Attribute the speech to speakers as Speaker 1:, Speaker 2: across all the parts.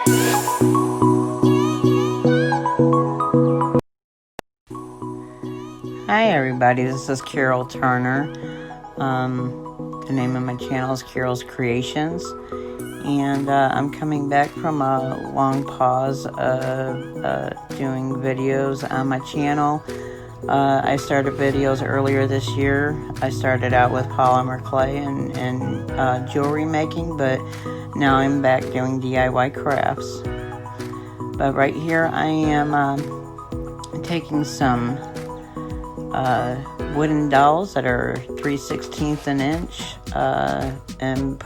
Speaker 1: Hi everybody, this is Carol Turner. The name of my channel is Carol's Creations, and I'm coming back from a long pause of doing videos on my channel. I started videos earlier this year. I started out with polymer clay and jewelry making, but now I'm back doing DIY crafts. But right here I am taking some wooden dowels that are 3/16 an inch and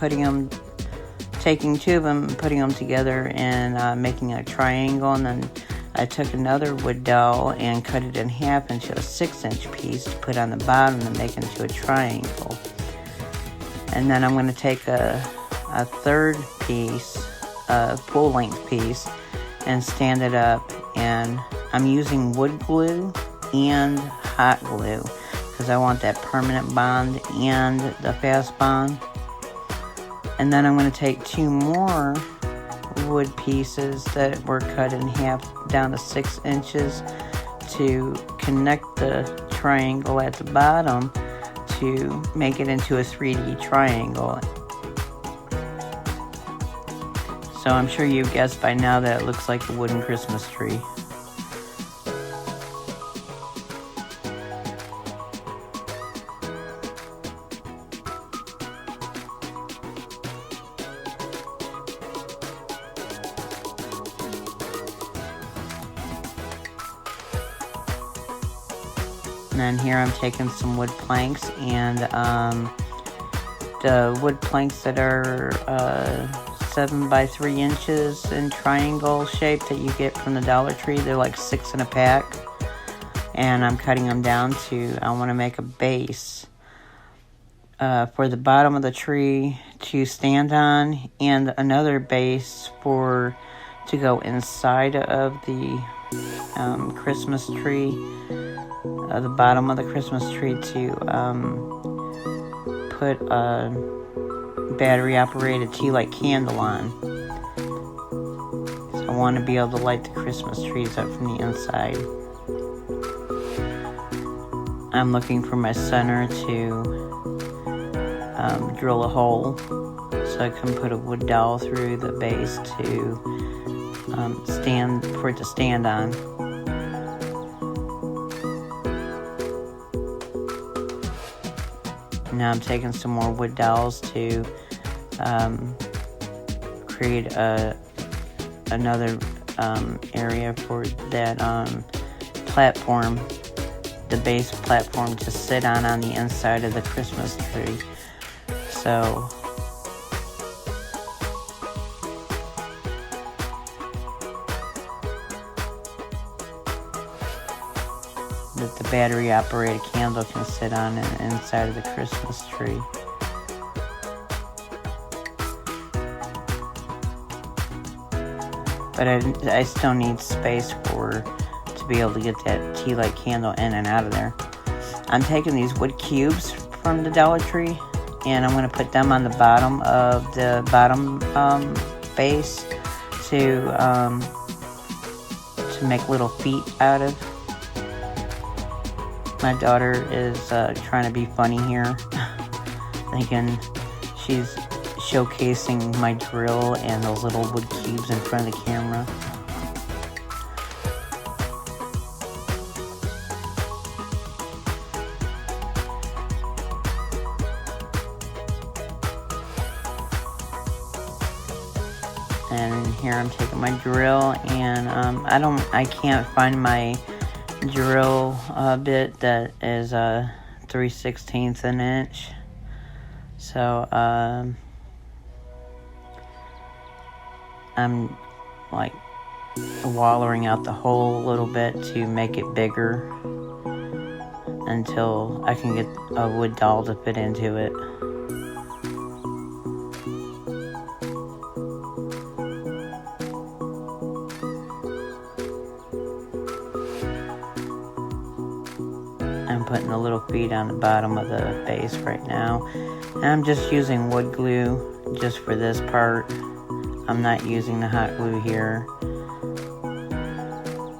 Speaker 1: taking two of them and putting them together and making a triangle. And then I took another wood dowel and cut it in half into a 6-inch piece to put on the bottom and make into a triangle. And then I'm going to take a third piece, a full-length piece, and stand it up. And I'm using wood glue and hot glue because I want that permanent bond and the fast bond. And then I'm going to take two more wood pieces that were cut in half down to 6 inches to connect the triangle at the bottom to make it into a 3D triangle. So I'm sure you've guessed by now that it looks like a wooden Christmas tree. And then here I'm taking some wood planks, and the wood planks that are 7 by 3 inches in triangle shape that you get from the Dollar Tree. They're like 6 in a pack, and I'm cutting them down to, I want to make a base for the bottom of the tree to stand on, and another base to go inside of the Christmas tree, the bottom of the Christmas tree, to put a battery operated tea light candle on. So I want to be able to light the Christmas trees up from the inside. I'm looking for my center to drill a hole so I can put a wood dowel through the base to stand on. Now I'm taking some more wood dowels to create another area for that platform, the base platform, to sit on the inside of the Christmas tree. So that the battery operated candle can sit on the inside of the Christmas tree. But I still need space to be able to get that tea light candle in and out of there. I'm taking these wood cubes from the Dollar Tree, and I'm going to put them on the bottom of the bottom base to make little feet out of. My daughter is trying to be funny here, thinking she's showcasing my drill and those little wood cubes in front of the camera. And here I'm taking my drill, and I can't find my drill bit that is 3/16 an inch. So I'm like wallering out the hole a little bit to make it bigger until I can get a wood dowel to fit into it. I'm putting the little feet on the bottom of the base right now, and I'm just using wood glue just for this part. I'm not using the hot glue here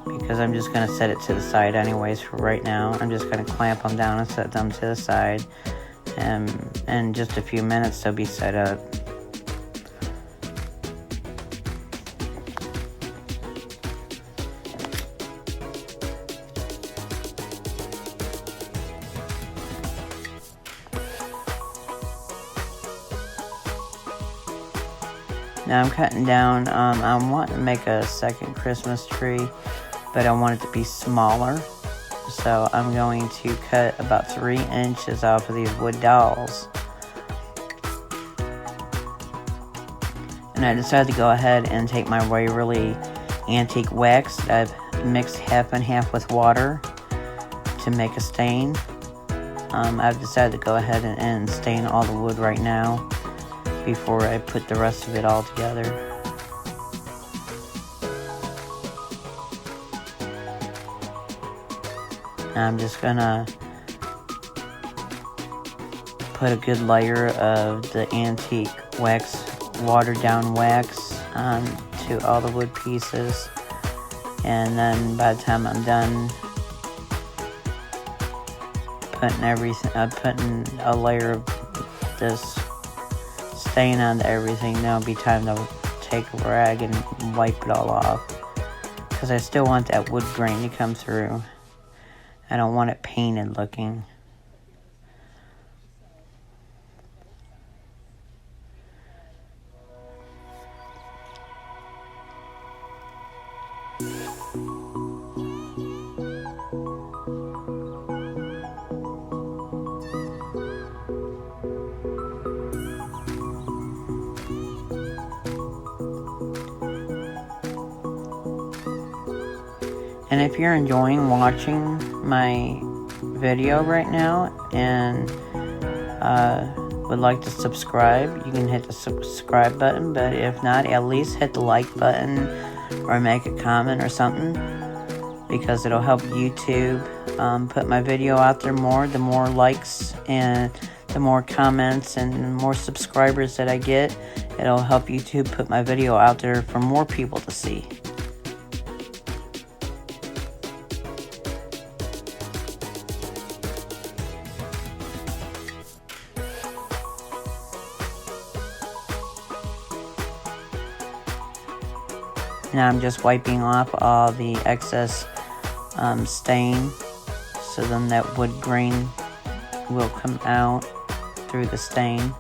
Speaker 1: because I'm just going to set it to the side anyways for right now. I'm just going to clamp them down and set them to the side, and in just a few minutes they'll be set up. Now I'm cutting down, I want to make a second Christmas tree, but I want it to be smaller. So I'm going to cut about 3 inches off of these wood dowels. And I decided to go ahead and take my Waverly antique wax that I've mixed half and half with water to make a stain. I've decided to go ahead and stain all the wood right now before I put the rest of it all together. I'm just gonna put a good layer of the antique wax, watered down wax, to all the wood pieces, and then by the time I'm done putting everything, putting a layer of this stain onto everything, there'll be time to take a rag and wipe it all off, because I still want that wood grain to come through. I don't want it painted looking. And if you're enjoying watching my video right now and would like to subscribe, you can hit the subscribe button, but if not, at least hit the like button or make a comment or something, because it'll help YouTube put my video out there more. The more likes and the more comments and the more subscribers that I get, it'll help YouTube put my video out there for more people to see. Now I'm just wiping off all the excess stain, so then that wood grain will come out through the stain.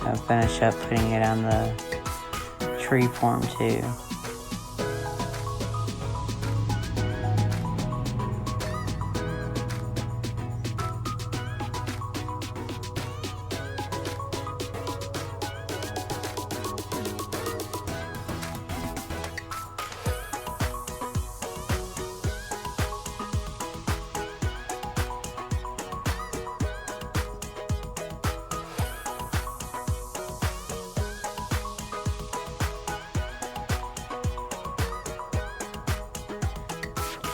Speaker 1: I'll finish up putting it on the tree form too.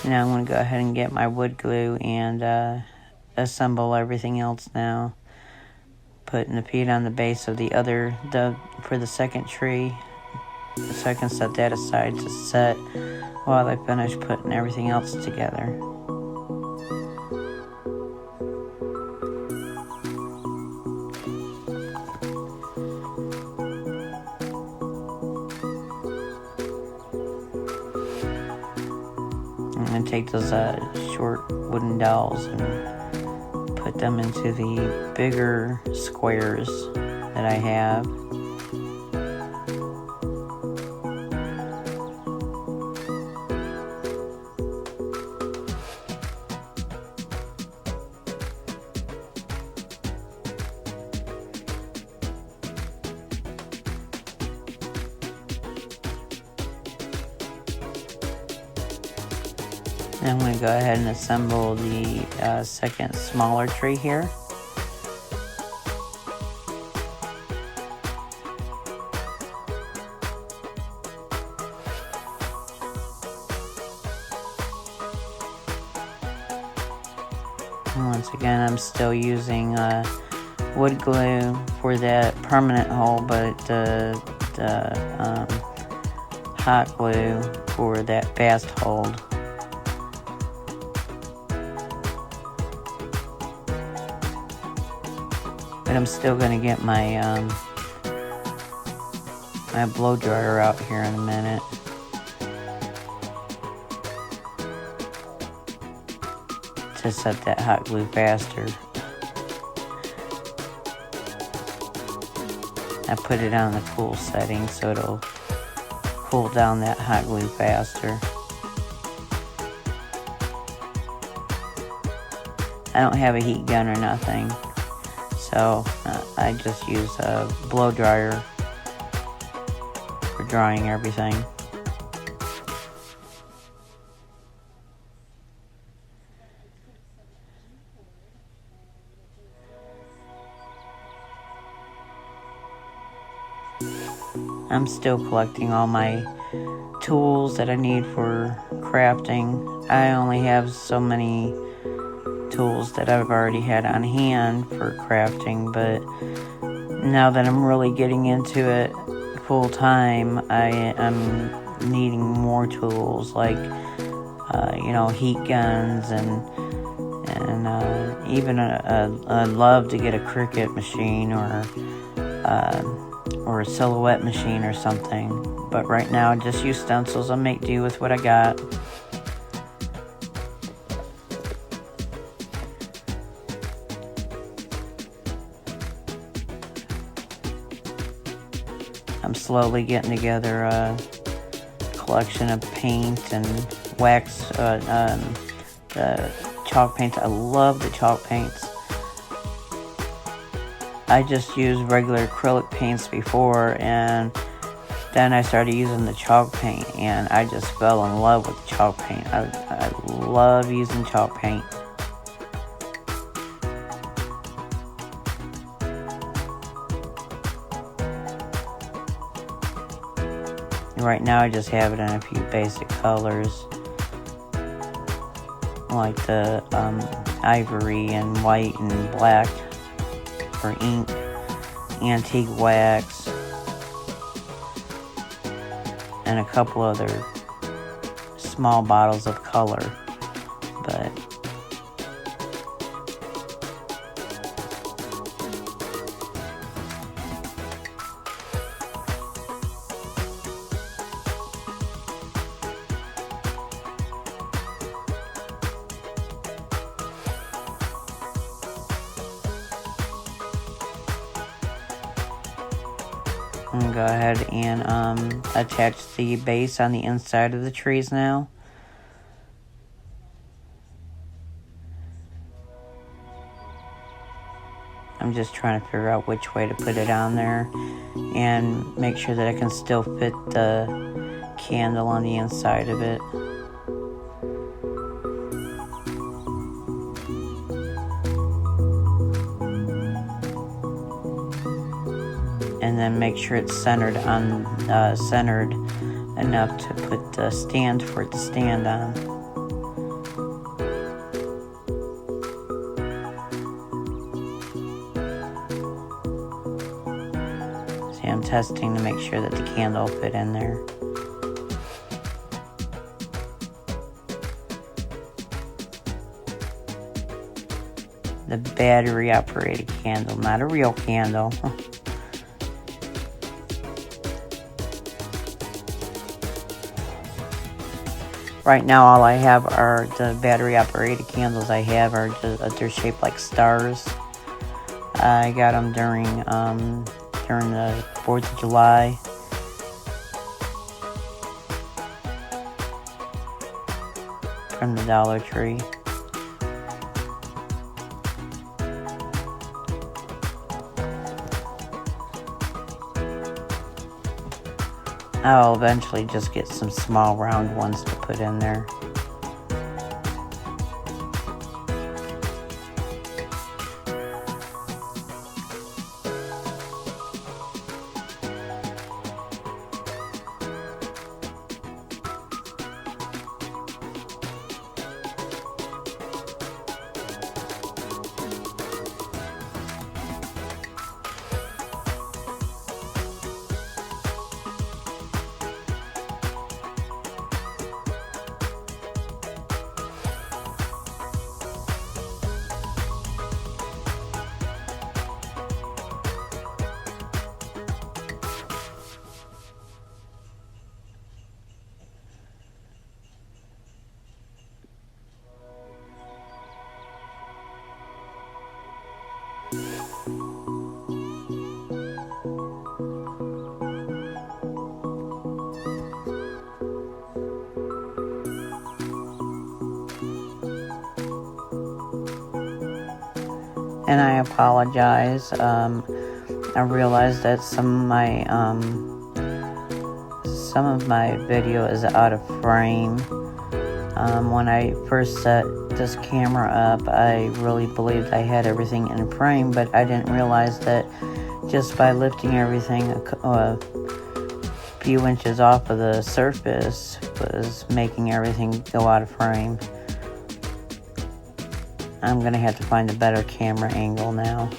Speaker 1: Now I'm going to go ahead and get my wood glue and assemble everything else now. Putting the feet on the base of for the second tree, so I can set that aside to set while I finish putting everything else together. I'm going to take those short wooden dowels and put them into the bigger squares that I have. I'm going to go ahead and assemble the second smaller tree here. Once again, I'm still using wood glue for that permanent hole, but the hot glue for that fast hold. But I'm still going to get my my blow dryer out here in a minute. To set that hot glue faster. I put it on the cool setting so it'll cool down that hot glue faster. I don't have a heat gun or nothing, so I just use a blow dryer for drying everything. I'm still collecting all my tools that I need for crafting. I only have so many tools that I've already had on hand for crafting, but now that I'm really getting into it full time, I'm needing more tools like heat guns and even I'd love to get a Cricut machine or a silhouette machine or something, but right now I just use stencils. I'll make do with what I got. I'm slowly getting together a collection of paint and wax, the chalk paints. I love the chalk paints. I just used regular acrylic paints before, and then I started using the chalk paint, and I just fell in love with chalk paint. I love using chalk paint. Right now I just have it in a few basic colors, like the ivory and white and black for ink, antique wax, and a couple other small bottles of color. But I'm going to go ahead and attach the base on the inside of the trees now. I'm just trying to figure out which way to put it on there and make sure that I can still fit the candle on the inside of it. And then make sure it's centered enough to put the stand for it to stand on. See, I'm testing to make sure that the candle fit in there. The battery operated candle, not a real candle. Right now, all I have are the battery-operated candles I have are they're shaped like stars. I got them during the 4th of July. From the Dollar Tree. I'll eventually just get some small round ones to put in there. and I apologize. I realized that some of my video is out of frame. When I first set this camera up, I really believed I had everything in frame, but I didn't realize that just by lifting everything a few inches off of the surface was making everything go out of frame. I'm gonna have to find a better camera angle now.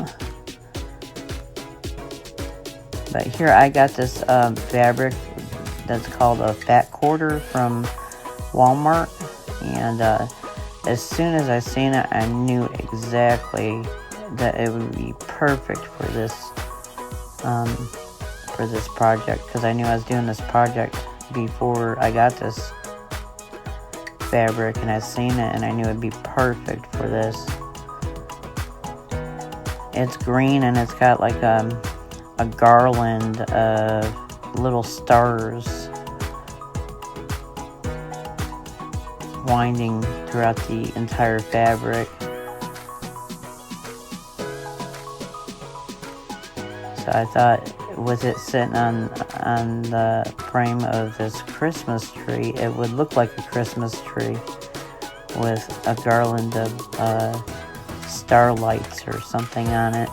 Speaker 1: But here I got this fabric that's called a fat quarter from Walmart, and as soon as I seen it, I knew exactly that it would be perfect for this project, because I knew I was doing this project before I got this fabric, and I'd seen it and I knew it'd be perfect for this. It's green and it's got like a garland of little stars winding throughout the entire fabric. So I thought, with it sitting on the frame of this Christmas tree, it would look like a Christmas tree with a garland of starlights or something on it.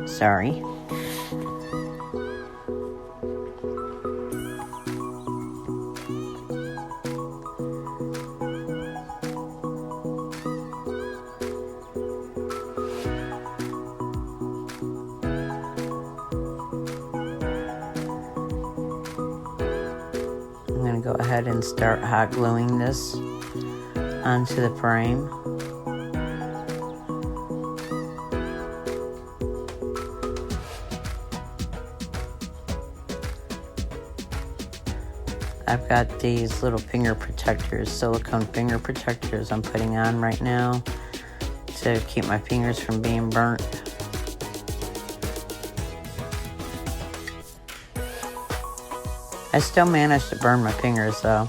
Speaker 1: Sorry. I'm going to go ahead and start hot gluing this onto the frame. I've got these little finger protectors, silicone finger protectors I'm putting on right now to keep my fingers from being burnt. I still managed to burn my fingers though,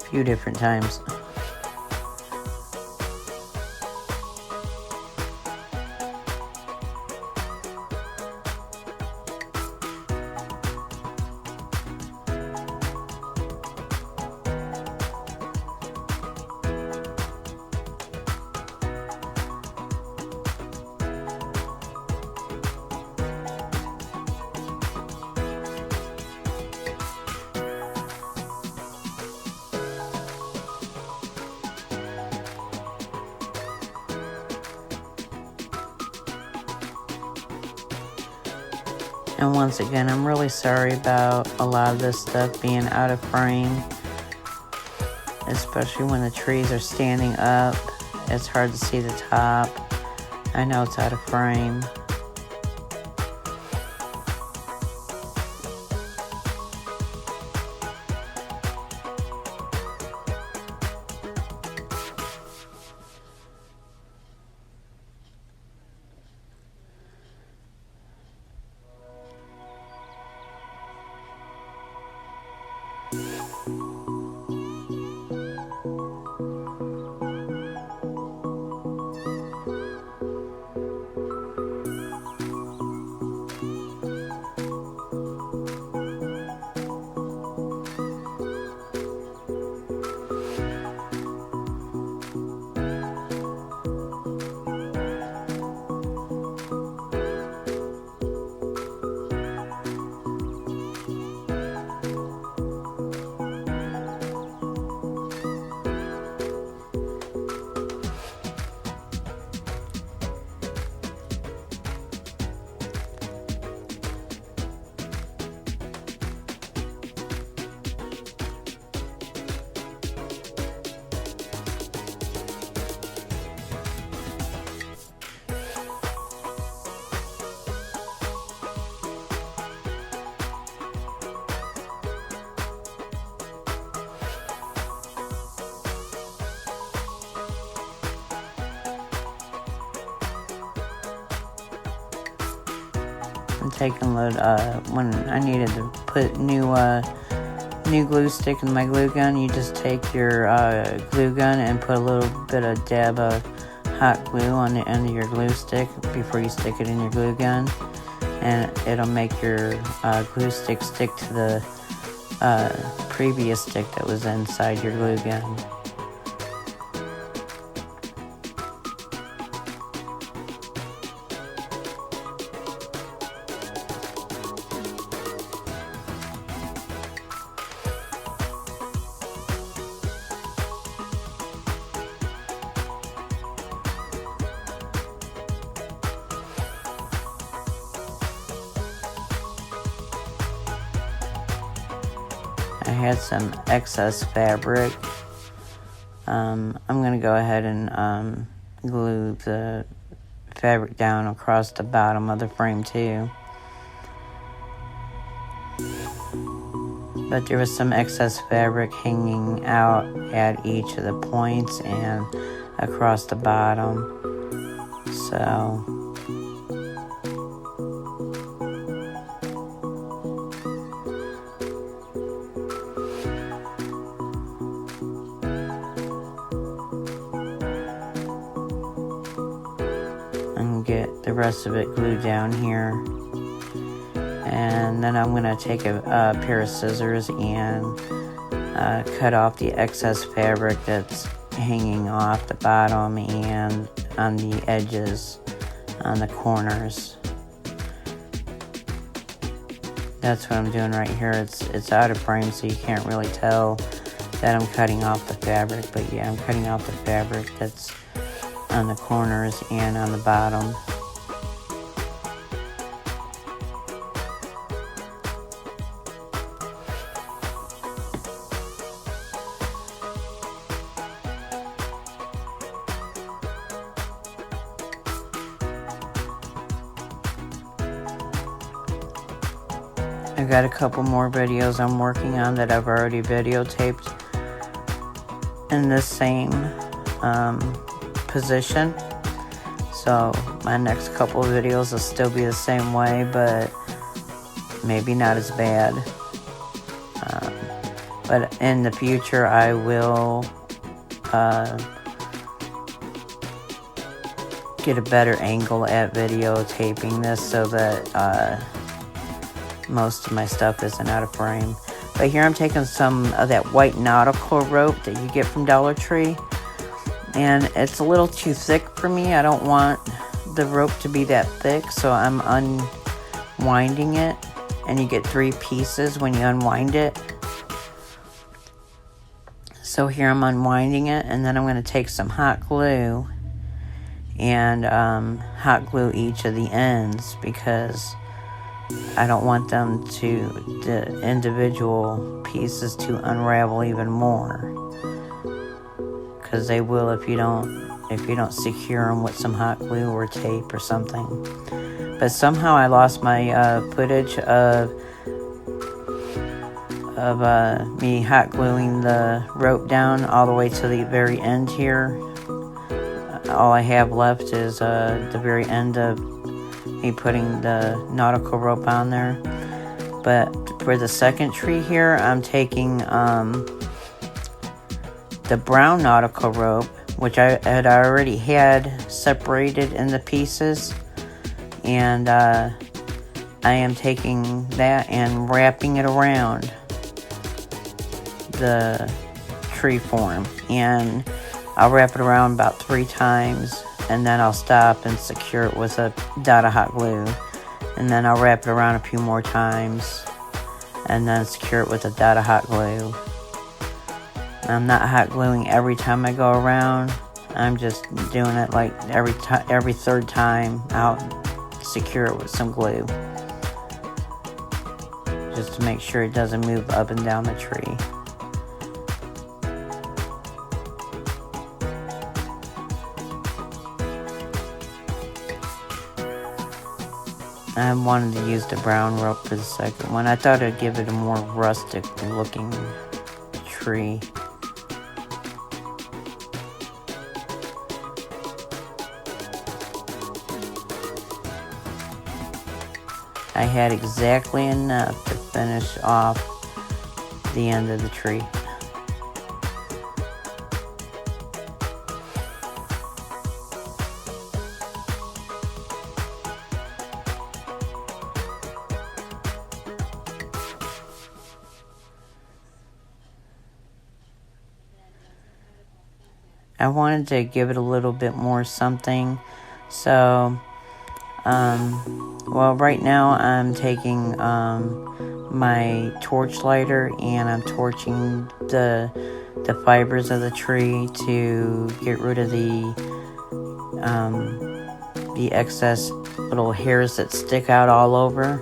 Speaker 1: a few different times. And once again, I'm really sorry about a lot of this stuff being out of frame, especially when the trees are standing up. It's hard to see the top. I know it's out of frame. and taking a load. When I needed to put new glue stick in my glue gun, you just take your glue gun and put a little bit of dab of hot glue on the end of your glue stick before you stick it in your glue gun, and it'll make your glue stick stick to the previous stick that was inside your glue gun. I had some excess fabric. I'm going to go ahead and glue the fabric down across the bottom of the frame too. But there was some excess fabric hanging out at each of the points and across the bottom. So get the rest of it glued down here, and then I'm going to take a pair of scissors and cut off the excess fabric that's hanging off the bottom and on the edges, on the corners. That's what I'm doing right here. It's out of frame, so you can't really tell that I'm cutting off the fabric, but yeah, I'm cutting off the fabric that's on the corners and on the bottom. I've got a couple more videos I'm working on that I've already videotaped in this same position, so my next couple of videos will still be the same way, but maybe not as bad. But in the future I will get a better angle at videotaping this so that most of my stuff isn't out of frame. But here I'm taking some of that white nautical rope that you get from Dollar Tree, and it's a little too thick for me. I don't want the rope to be that thick, so I'm unwinding it, and you get 3 pieces when you unwind it. So here I'm unwinding it, and then I'm going to take some hot glue and hot glue each of the ends, because I don't want the individual pieces to unravel even more, because they will if you don't secure them with some hot glue or tape or something. But somehow I lost my footage of me hot gluing the rope down all the way to the very end here. All I have left is the very end of me putting the nautical rope on there. But for the second tree here, I'm taking the brown nautical rope, which I had already had separated into pieces, and I am taking that and wrapping it around the tree form, and I'll wrap it around about 3 times, and then I'll stop and secure it with a dot of hot glue, and then I'll wrap it around a few more times and then secure it with a dot of hot glue. I'm not hot gluing every time I go around. I'm just doing it like every third time I'll secure it with some glue, just to make sure it doesn't move up and down the tree. I wanted to use the brown rope for the second one. I thought it'd give it a more rustic looking tree. I had exactly enough to finish off the end of the tree. I wanted to give it a little bit more something, so well, right now I'm taking my torch lighter and I'm torching the fibers of the tree to get rid of the excess little hairs that stick out all over,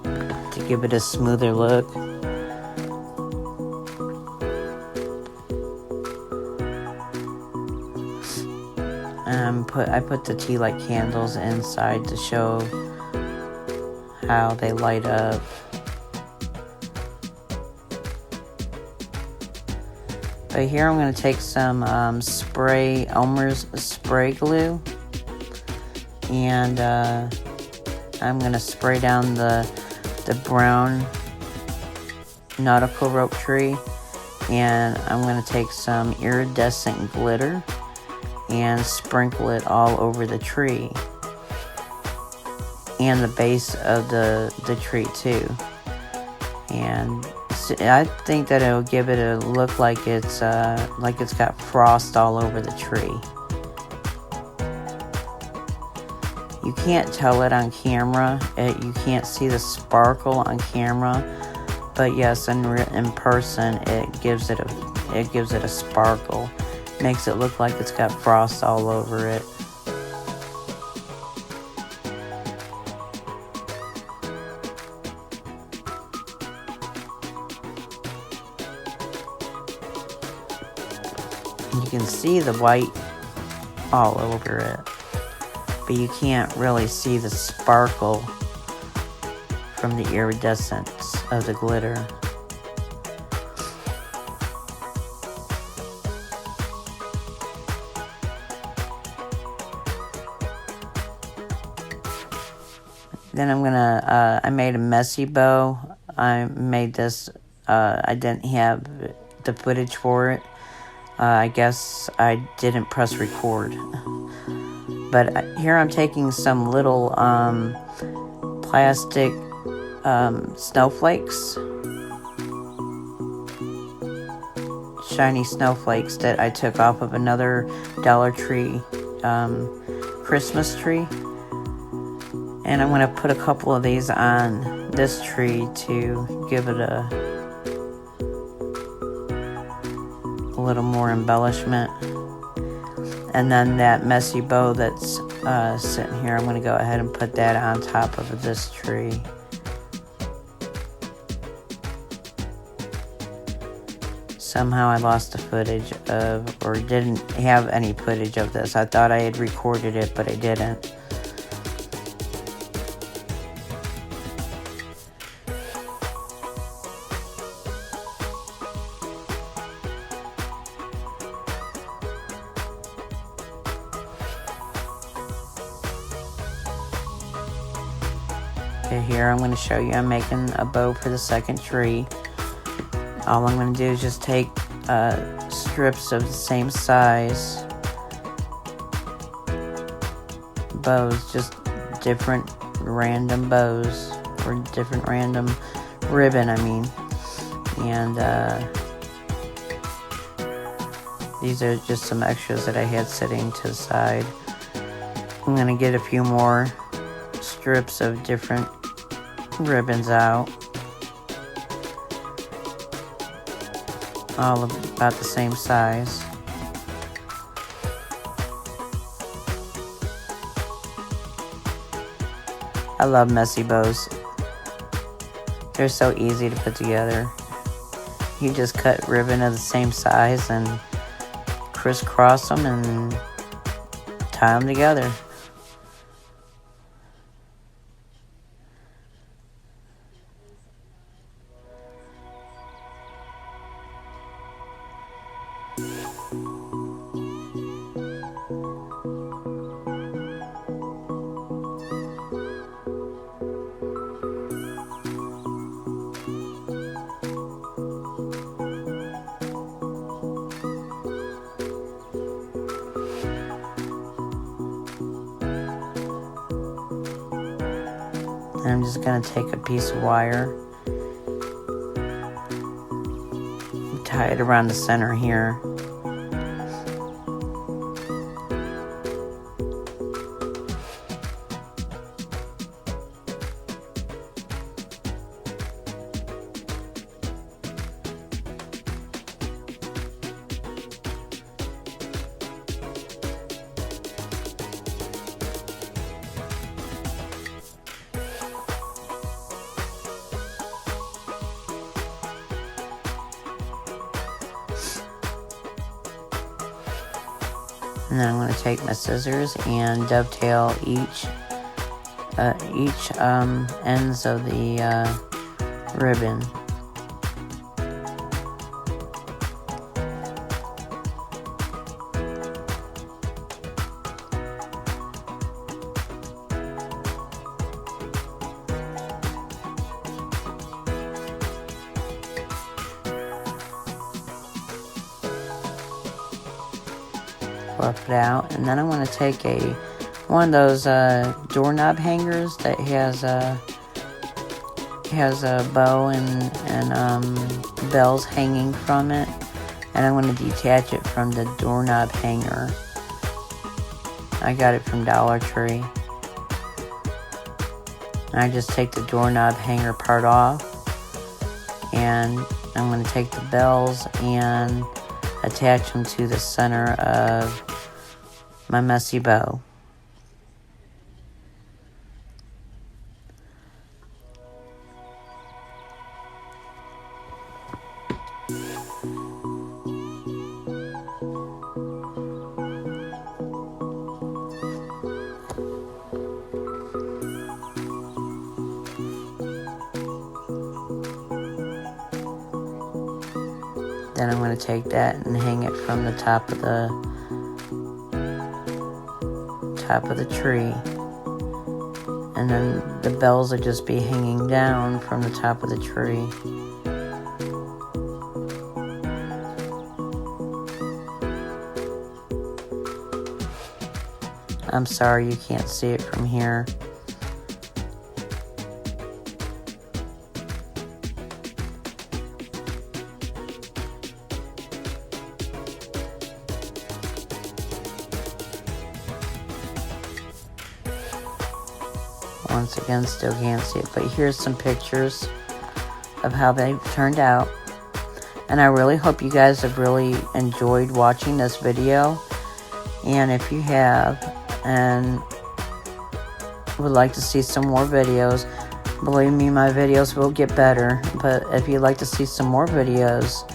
Speaker 1: to give it a smoother look. I put the tea light candles inside to show how they light up. But here I'm going to take some Elmer's spray glue, and I'm going to spray down the brown nautical rope tree, and I'm going to take some iridescent glitter and sprinkle it all over the tree and the base of the tree too. And I think that it'll give it a look like it's got frost all over the tree. You can't tell it on camera. You can't see the sparkle on camera, but yes, in person, it gives it a sparkle. Makes it look like it's got frost all over it. You can see the white all over it, but you can't really see the sparkle from the iridescence of the glitter. Then I'm gonna, I made a messy bow. I made this, I didn't have the footage for it. I guess I didn't press record. But here I'm taking some little plastic snowflakes. Shiny snowflakes that I took off of another Dollar Tree Christmas tree. And I'm going to put a couple of these on this tree to give it a little more embellishment. And then that messy bow that's sitting here, I'm going to go ahead and put that on top of this tree. Somehow I lost the footage of, or didn't have any footage of this. I thought I had recorded it, but I didn't. Okay, here I'm going to show you I'm making a bow for the second tree. All I'm going to do is just take strips of the same size bows, just different random bows, or different random ribbon, I mean. And these are just some extras that I had sitting to the side. I'm going to get a few more strips of different ribbons out. All about the same size. I love messy bows. They're so easy to put together. You just cut ribbon of the same size and crisscross them and tie them together. And I'm just going to take a piece of wire, tie it around the center here. And then I'm going to take my scissors and dovetail each ends of the ribbon. Rough it out, and then I'm going to take one of those doorknob hangers that has a bow and bells hanging from it, and I'm going to detach it from the doorknob hanger. I got it from Dollar Tree. And I just take the doorknob hanger part off, and I'm going to take the bells and attach them to the center of my messy bow. Then I'm going to take that and hang it from the top of the tree. And then the bells will just be hanging down from the top of the tree. I'm sorry you can't see it from here. Once again, still can't see it, but here's some pictures of how they turned out. And I really hope you guys have really enjoyed watching this video. And if you have and would like to see some more videos, believe me, my videos will get better. But if you'd like to see some more videos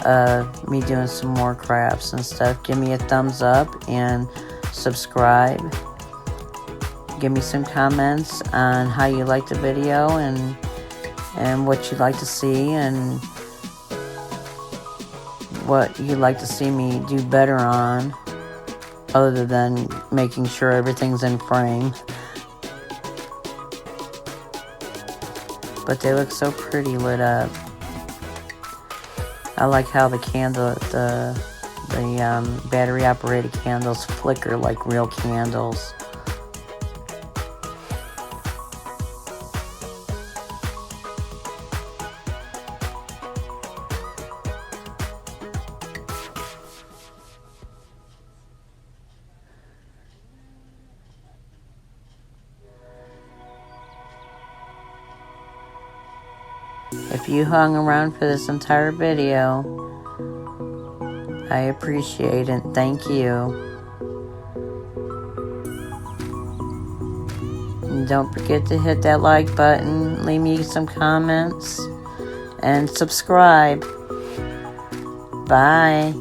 Speaker 1: of me doing some more crafts and stuff, give me a thumbs up and subscribe. Give me some comments on how you like the video and what you'd like to see and what you'd like to see me do better on, other than making sure everything's in frame. But they look so pretty lit up. I like how the candle, the battery operated candles flicker like real candles. If you hung around for this entire video, I appreciate it. Thank you. And don't forget to hit that like button, leave me some comments, and subscribe. Bye.